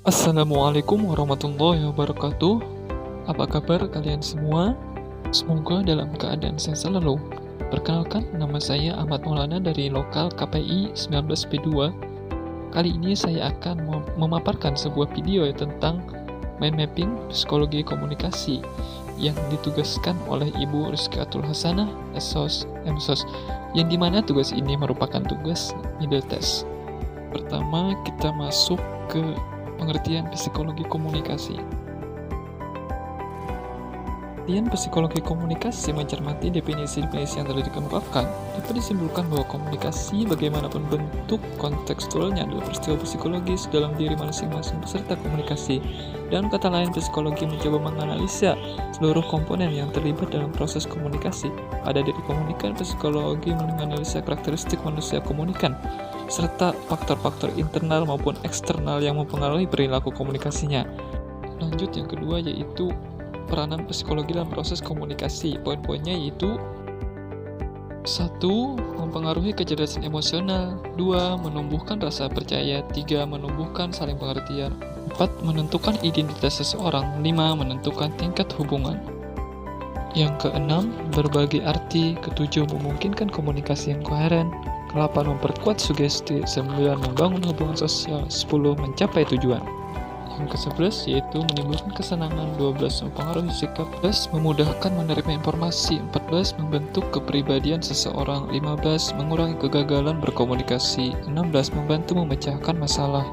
Assalamualaikum warahmatullahi wabarakatuh. Apa kabar kalian semua? Semoga dalam keadaan sehat selalu. Perkenalkan, nama saya Ahmad Maulana dari lokal KPI 19B2. Kali ini saya akan memaparkan sebuah video tentang mind mapping psikologi komunikasi yang ditugaskan oleh Ibu Rizkyatul Hasanah, SOS, MSOS, yang dimana tugas ini merupakan tugas middle test. Pertama, kita masuk ke pengertian psikologi komunikasi. Pengertian psikologi komunikasi mencermati definisi-definisi yang telah dikemukakan. Dapat disimpulkan bahwa komunikasi, bagaimanapun bentuk kontekstualnya, adalah peristiwa psikologis dalam diri masing-masing peserta komunikasi. Dalam kata lain, psikologi mencoba menganalisa seluruh komponen yang terlibat dalam proses komunikasi. Pada diri komunikan, psikologi menganalisa karakteristik manusia komunikan, serta faktor-faktor internal maupun eksternal yang mempengaruhi perilaku komunikasinya. Lanjut, yang kedua yaitu peranan psikologi dalam proses komunikasi. Poin-poinnya yaitu 1. Mempengaruhi kecerdasan emosional. 2. Menumbuhkan rasa percaya. 3. Menumbuhkan saling pengertian. 4. Menentukan identitas seseorang. 5. Menentukan tingkat hubungan. Yang keenam, berbagi arti. Ketujuh, memungkinkan komunikasi yang koheren. 8. Memperkuat sugesti. 9. Membangun hubungan sosial. 10. Mencapai tujuan. Yang ke-11 yaitu menimbulkan kesenangan. 12. Mempengaruhi sikap. 13. Memudahkan menerima informasi. 14. Membentuk kepribadian seseorang. 15. Mengurangi kegagalan berkomunikasi. 16. Membantu memecahkan masalah.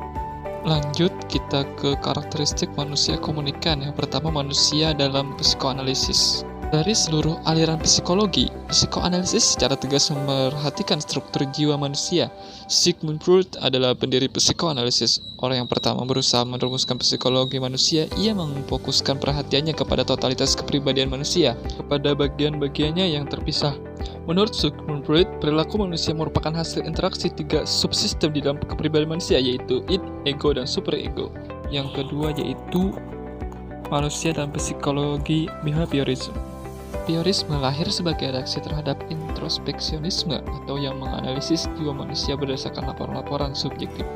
Lanjut, kita ke karakteristik manusia komunikan. Yang pertama, manusia dalam psikoanalisis. Dari seluruh aliran psikologi, psikoanalisis secara tegas memerhatikan struktur jiwa manusia. Sigmund Freud adalah pendiri psikoanalisis. Orang yang pertama berusaha merumuskan psikologi manusia. Ia memfokuskan perhatiannya kepada totalitas kepribadian manusia, kepada bagian-bagiannya yang terpisah. Menurut Sigmund Freud, perilaku manusia merupakan hasil interaksi 3 subsistem di dalam kepribadian manusia, yaitu id, ego, dan superego. Yang kedua yaitu manusia dalam psikologi behaviorism. Behaviorisme lahir sebagai reaksi terhadap introspeksionisme atau yang menganalisis jiwa manusia berdasarkan laporan-laporan subjektif,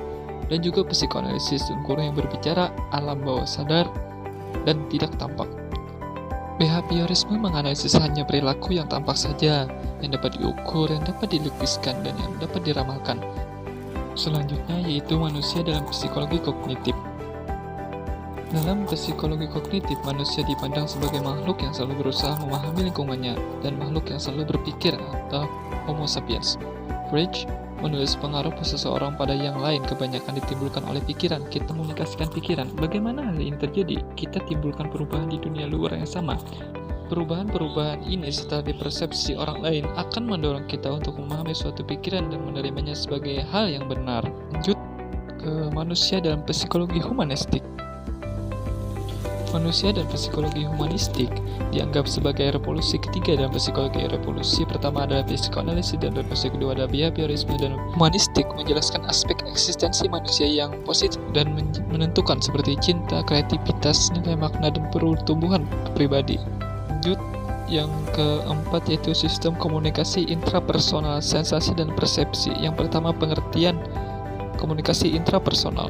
dan juga psikoanalisis guru yang berbicara alam bawah sadar dan tidak tampak. Behaviorisme menganalisis hanya perilaku yang tampak saja, yang dapat diukur, yang dapat dilukiskan, dan yang dapat diramalkan. Selanjutnya yaitu manusia dalam psikologi kognitif. Dalam psikologi kognitif, manusia dipandang sebagai makhluk yang selalu berusaha memahami lingkungannya dan makhluk yang selalu berpikir atau Homo sapiens. Freud menulis pengaruh seseorang pada yang lain kebanyakan ditimbulkan oleh pikiran. Kita mengomunikasikan pikiran. Bagaimana hal ini terjadi? Kita timbulkan perubahan di dunia luar yang sama. Perubahan-perubahan ini setelah dipersepsi orang lain akan mendorong kita untuk memahami suatu pikiran dan menerimanya sebagai hal yang benar. Lanjut ke manusia dalam psikologi humanistik. Manusia dan psikologi humanistik dianggap sebagai revolusi ketiga dalam psikologi. Revolusi pertama adalah psikoanalisis dan revolusi kedua adalah behaviorisme, dan humanistik menjelaskan aspek eksistensi manusia yang positif dan menentukan seperti cinta, kreativitas, nilai makna, dan pertumbuhan pribadi. Lanjut, yang keempat yaitu sistem komunikasi intrapersonal, sensasi, dan persepsi. Yang pertama, pengertian komunikasi intrapersonal.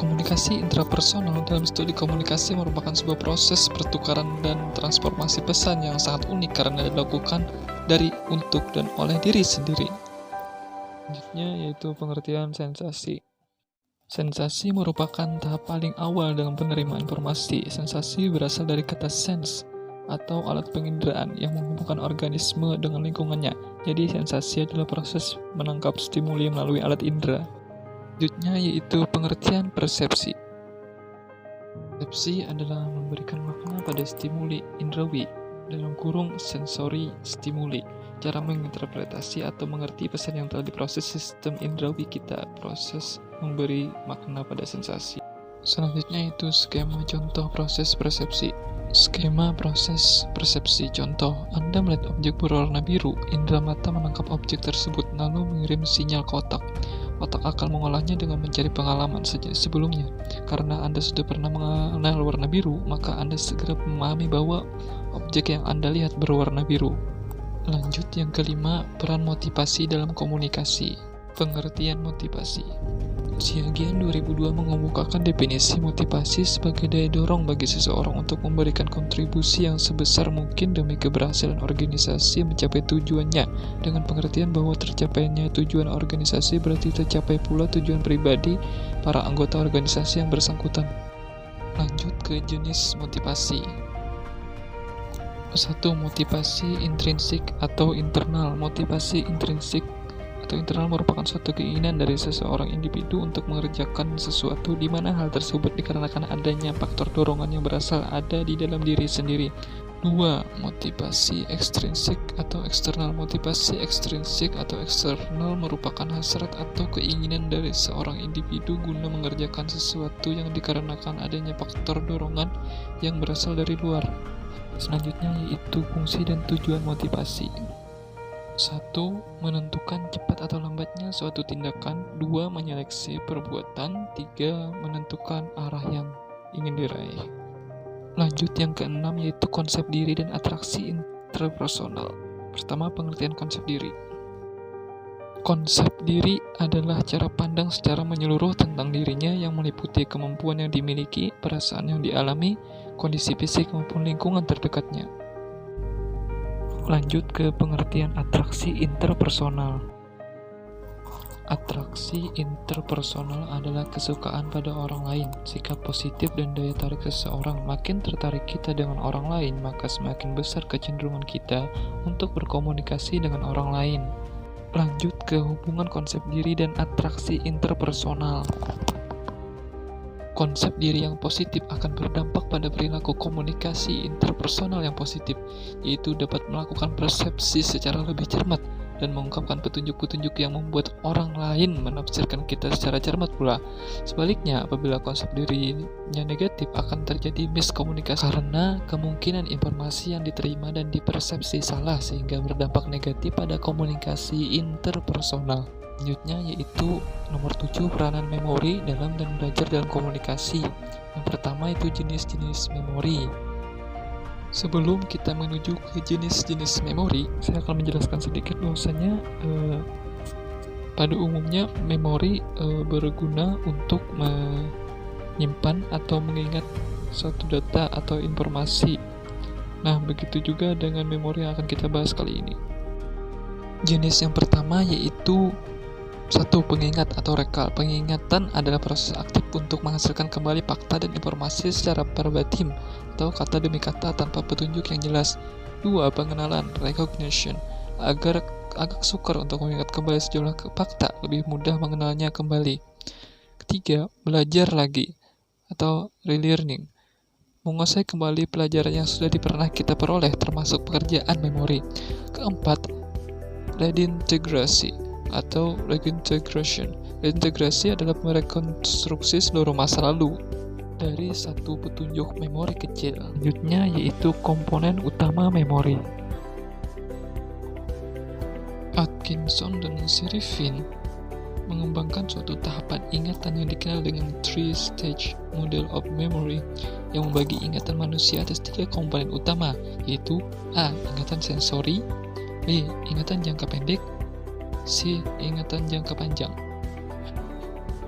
Komunikasi intrapersonal dalam studi komunikasi merupakan sebuah proses pertukaran dan transformasi pesan yang sangat unik karena dilakukan dari, untuk, dan oleh diri sendiri. Selanjutnya yaitu pengertian sensasi. Sensasi merupakan tahap paling awal dalam penerimaan informasi. Sensasi berasal dari kata sense atau alat penginderaan yang menghubungkan organisme dengan lingkungannya. Jadi sensasi adalah proses menangkap stimuli melalui alat indera. Selanjutnya yaitu pengertian persepsi. Persepsi adalah memberikan makna pada stimuli indrawi, dalam kurung sensori stimuli. Cara menginterpretasi atau mengerti pesan yang telah diproses sistem indrawi kita, proses memberi makna pada sensasi. Selanjutnya itu skema contoh proses persepsi. Skema proses persepsi. Contoh, Anda melihat objek berwarna biru, indera mata menangkap objek tersebut lalu mengirim sinyal ke otak. Otak akan mengolahnya dengan mencari pengalaman sebelumnya. Karena Anda sudah pernah mengenal warna biru, maka Anda segera memahami bahwa objek yang Anda lihat berwarna biru. Lanjut, yang kelima, peran motivasi dalam komunikasi. Pengertian motivasi. Siagian 2002 mengemukakan definisi motivasi sebagai daya dorong bagi seseorang untuk memberikan kontribusi yang sebesar mungkin demi keberhasilan organisasi mencapai tujuannya, dengan pengertian bahwa tercapainya tujuan organisasi berarti tercapai pula tujuan pribadi para anggota organisasi yang bersangkutan. Lanjut ke jenis motivasi. 1. Motivasi intrinsik atau internal. Motivasi intrinsik atau internal merupakan suatu keinginan dari seseorang individu untuk mengerjakan sesuatu di mana hal tersebut dikarenakan adanya faktor dorongan yang berasal ada di dalam diri sendiri. 2. Motivasi ekstrinsik atau eksternal. Motivasi ekstrinsik atau eksternal merupakan hasrat atau keinginan dari seorang individu guna mengerjakan sesuatu yang dikarenakan adanya faktor dorongan yang berasal dari luar. Selanjutnya yaitu fungsi dan tujuan motivasi. 1. Menentukan cepat atau lambatnya suatu tindakan. 2. Menyeleksi perbuatan. 3. Menentukan arah yang ingin diraih. Lanjut yang keenam yaitu konsep diri dan atraksi interpersonal. Pertama, pengertian konsep diri. Konsep diri adalah cara pandang secara menyeluruh tentang dirinya yang meliputi kemampuan yang dimiliki, perasaan yang dialami, kondisi fisik maupun lingkungan terdekatnya. Lanjut ke pengertian atraksi interpersonal. Atraksi interpersonal adalah kesukaan pada orang lain, sikap positif dan daya tarik seseorang. Makin tertarik kita dengan orang lain, maka semakin besar kecenderungan kita untuk berkomunikasi dengan orang lain. Lanjut ke hubungan konsep diri dan atraksi interpersonal. Konsep diri yang positif akan berdampak pada perilaku komunikasi interpersonal yang positif, yaitu dapat melakukan persepsi secara lebih cermat dan mengungkapkan petunjuk-petunjuk yang membuat orang lain menafsirkan kita secara cermat pula. Sebaliknya, apabila konsep dirinya negatif, akan terjadi miskomunikasi karena kemungkinan informasi yang diterima dan dipersepsi salah sehingga berdampak negatif pada komunikasi interpersonal. Selanjutnya yaitu nomor 7, peranan memori dalam dan belajar dalam komunikasi. Yang pertama itu jenis-jenis memori. Sebelum kita menuju ke jenis-jenis memori, saya akan menjelaskan sedikit bahwasanya pada umumnya memori berguna untuk menyimpan atau mengingat suatu data atau informasi. Nah, begitu juga dengan memori yang akan kita bahas kali ini. Jenis yang pertama yaitu 1. Pengingat atau rekal. Pengingatan adalah proses aktif untuk menghasilkan kembali fakta dan informasi secara verbatim atau kata demi kata tanpa petunjuk yang jelas. 2. Pengenalan, recognition. Agak sukar untuk mengingat kembali sejumlah fakta, lebih mudah mengenalnya kembali. 3. Belajar lagi atau relearning. Menguasai kembali pelajaran yang sudah pernah kita peroleh, termasuk pekerjaan memori. 4. Redintegrasi atau reintegration. Reintegrasi adalah merekonstruksi seluruh masa lalu dari satu petunjuk memori kecil. Selanjutnya yaitu komponen utama memori. Atkinson dan Sirifin mengembangkan suatu tahapan ingatan yang dikenal dengan three-stage model of memory yang membagi ingatan manusia atas 3 komponen utama, yaitu A. Ingatan sensori, B. Ingatan jangka pendek, C. Ingatan jangka panjang.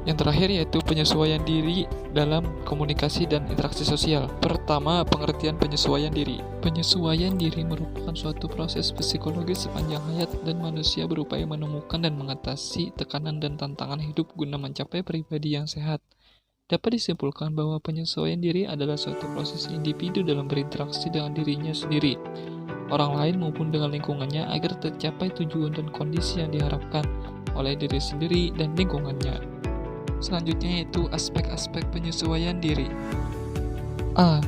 Yang terakhir yaitu penyesuaian diri dalam komunikasi dan interaksi sosial. Pertama, pengertian penyesuaian diri. Penyesuaian diri merupakan suatu proses psikologis sepanjang hayat dan manusia berupaya menemukan dan mengatasi tekanan dan tantangan hidup guna mencapai pribadi yang sehat. Dapat disimpulkan bahwa penyesuaian diri adalah suatu proses individu dalam berinteraksi dengan dirinya sendiri, orang lain maupun dengan lingkungannya agar tercapai tujuan dan kondisi yang diharapkan oleh diri sendiri dan lingkungannya. Selanjutnya yaitu aspek-aspek penyesuaian diri. A.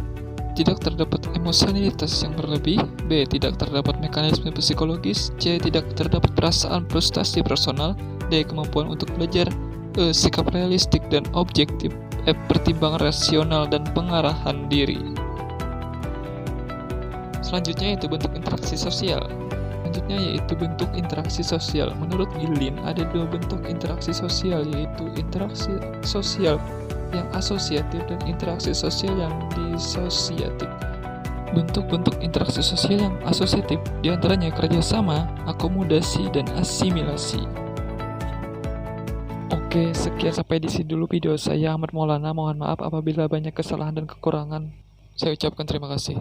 Tidak terdapat emosionalitas yang berlebih. B. Tidak terdapat mekanisme psikologis. C. Tidak terdapat perasaan frustasi personal. D. Kemampuan untuk belajar. E. Sikap realistik dan objektif. F. Pertimbangan rasional dan pengarahan diri. Selanjutnya yaitu bentuk interaksi sosial. Selanjutnya yaitu bentuk interaksi sosial. Menurut Gilin, ada 2 bentuk interaksi sosial, yaitu interaksi sosial yang asosiatif dan interaksi sosial yang disosiatif. Bentuk-bentuk interaksi sosial yang asosiatif diantaranya kerjasama, akomodasi, dan asimilasi. Oke, sekian sampai di sini dulu video saya Ahmad Maulana. Mohon maaf apabila banyak kesalahan dan kekurangan. Saya ucapkan terima kasih.